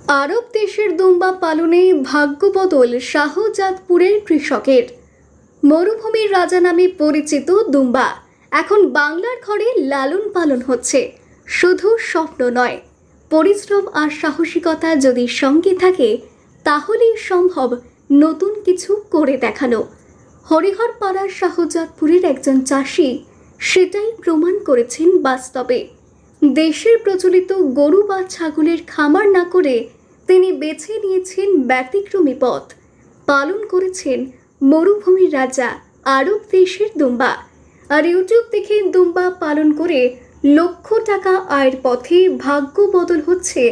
আরব দেশের দুম্বা পালনে ভাগ্যবদল শাহজাদপুরের কৃষকের। মরুভূমির রাজা নামে পরিচিত দুম্বা এখন বাংলার ঘরে লালন পালন হচ্ছে। শুধু স্বপ্ন নয়, পরিশ্রম আর সাহসিকতা যদি সঙ্গে থাকে তাহলেই সম্ভব নতুন কিছু করে দেখানো। হরিহরপাড়ার শাহজাদপুরের একজন চাষি সেটাই প্রমাণ করেছেন বাস্তবে। দেশের প্রচলিত গরু বা ছাগলের খামার না করে তিনি বেছে নিয়েছেন ব্যতিক্রমী পথ। পালন করেছেন মরুভূমির রাজা আরব দেশের দুম্বা। আর ইউটিউব দেখে দুম্বা পালন করে লক্ষ টাকা আয়ের পথে ভাগ্য বদল হচ্ছে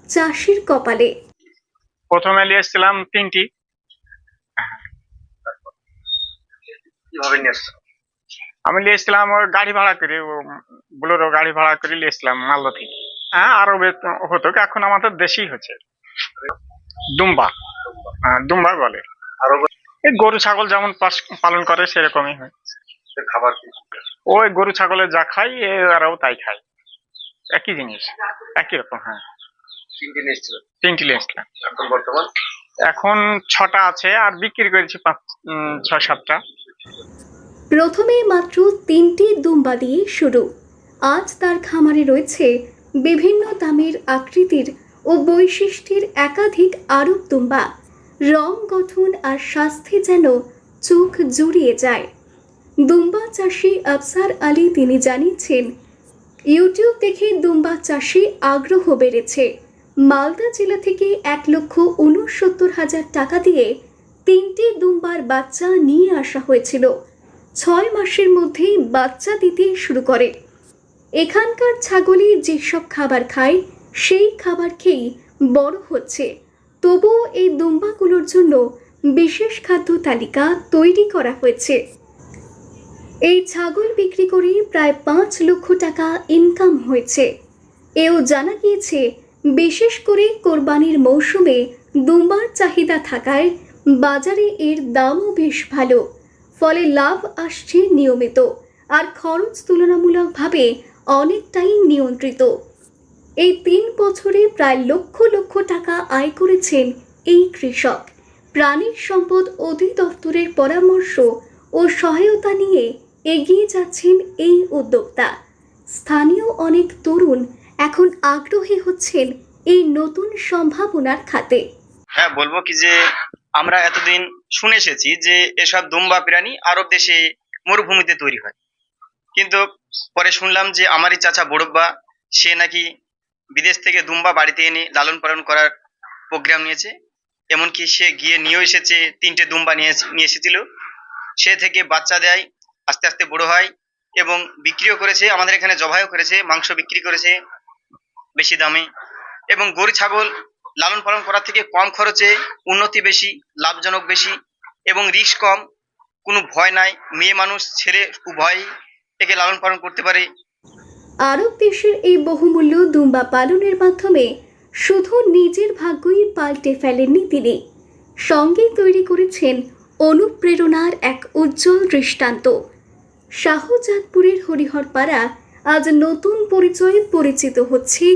চাষির কপালে। প্রথমে নিয়েছিলাম 3টি। কিভাবে নিয়ে আসছো? আমি নিয়েছিলাম ওই গাড়ি ভাড়া করে, বোলেরো গাড়ি ভাড়া করে নিয়েছিলাম মালদা থেকে। হ্যাঁ, আরো হতো, এখন আমাদের দেশেই হচ্ছে দুম্বা। দুম্বা বলে। আরো এই গরু ছাগল যেমন পালন করে সেরকমই হয়। খাবার কি? ওই গরু ছাগলের যা খাই এরাও তাই খায়, একই জিনিস, একই রকম। হ্যাঁ, 3টি নিয়ে এসেছিল। 3টি নিয়েছিলাম। এখন বর্তমান এখন 6টা আছে, আর বিক্রি করেছি 6-7টা। প্রথমে মাত্র 3টি দুম্বা দিয়ে শুরু। আজ তার খামারে রয়েছে বিভিন্ন দামের, আকৃতির ও বৈশিষ্ট্যের একাধিক আরব দুম্বা। রং, গঠন আর স্বাস্থ্যে যেন চোখ জুড়িয়ে যায়। দুম্বা চাষি আফসার আলী তিনি জানিয়েছেন, ইউটিউব দেখে দুম্বা চাষে আগ্রহ বেড়েছে। মালদা জেলা থেকে 1,69,000 টাকা দিয়ে 3টি দুম্বার বাচ্চা নিয়ে আসা হয়েছিল। 6 মাসের মধ্যেই বাচ্চা দিতে শুরু করে। এখানকার ছাগলই যেসব খাবার খায় সেই খাবার খেয়েই বড় হচ্ছে। তবুও এই দুম্বাগুলোর জন্য বিশেষ খাদ্য তালিকা তৈরি করা হয়েছে। এই ছাগল বিক্রি করে প্রায় 5 লক্ষ টাকা ইনকাম হয়েছে। এও জানা গিয়েছে, বিশেষ করে কোরবানির মৌসুমে দুম্বার চাহিদা থাকায় বাজারে এর দামও বেশ ভালো। ফলে লাভ আসছে নিয়মিত, আর খরচ তুলনামূলকভাবে অনেকটাই নিয়ন্ত্রিত। এই 3 বছরে প্রায় লক্ষ লক্ষ টাকা আয় করেছেন এই কৃষক। প্রাণী সম্পদ অধিদপ্তরের পরামর্শ ও সহায়তা নিয়ে এগিয়ে যাচ্ছেন এই উদ্যোক্তা। স্থানীয় অনেক তরুণ এখন আগ্রহী হচ্ছেন এই নতুন সম্ভাবনার খাতে। হ্যাঁ, বলবো কি যে আমরা এতদিন শুনে এসেছি যে এসব দুম্বা প্রাণী আরব দেশে মরুভূমিতে তৈরি হয়, কিন্তু পরে শুনলাম যে আমারই চাচা বড়ব্বা সে নাকি বিদেশ থেকে দুম্বা বাড়িতে এনে লালন পালন করার প্রোগ্রাম নিয়েছে। এমনকি সে গিয়ে নিয়েও এসেছে, 3টে দুম্বা নিয়ে এসেছিল। সে থেকে বাচ্চা দেয়, আস্তে আস্তে বড় হয় এবং বিক্রিও করেছে। আমাদের এখানে জবাইও করেছে, মাংস বিক্রি করেছে বেশি দামে। এবং গরু ছাগল লালন পালন করার থেকে কম খরচে উন্নতি বেশি, লাভজনক বেশি এবং রিস্ক কম, কোনো ভয় নাই। মেয়ে মানুষ, ছেলে উভয়ই একে লালন পালন করতে পারে। আরব দেশের এই বহুমূল্য দুম্বা পালনের মাধ্যমে শুধু নিজের ভাগ্যই পাল্টে ফেলেননি তিনি, সঙ্গে তৈরি করেছেন অনুপ্রেরণার এক উজ্জ্বল দৃষ্টান্ত। শাহজাদপুরের হরিহরপাড়া আজ নতুন পরিচয়ে পরিচিত হচ্ছে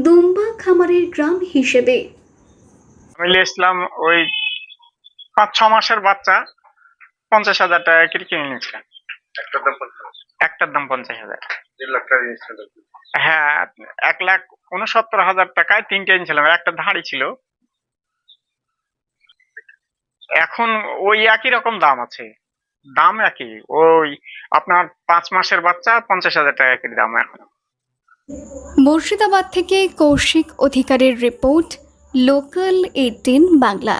দুম্বা খামারের গ্রাম হিসেবে। আমি নিয়েছিলাম ওই 5-6 মাসের বাচ্চা, 50,000 টাকা করে কিনে নিয়েছিলাম। একটার দাম 50,000। একটার দাম 50,000। 1.5 লাখ টাকা নিয়েছিল। হ্যাঁ, 1,69,000 টাকায় 3টে নিয়েছিলাম, একটা ধাড়ি ছিল। এখন ওই একই রকম দাম আছে, দাম একই। ওই আপনার 5 মাসের বাচ্চা 50,000 টাকা করে দাম এখন। মুর্শিদাবাদ থেকে কৌশিক অধিকারের রিপোর্ট, লোকাল 18 বাংলা।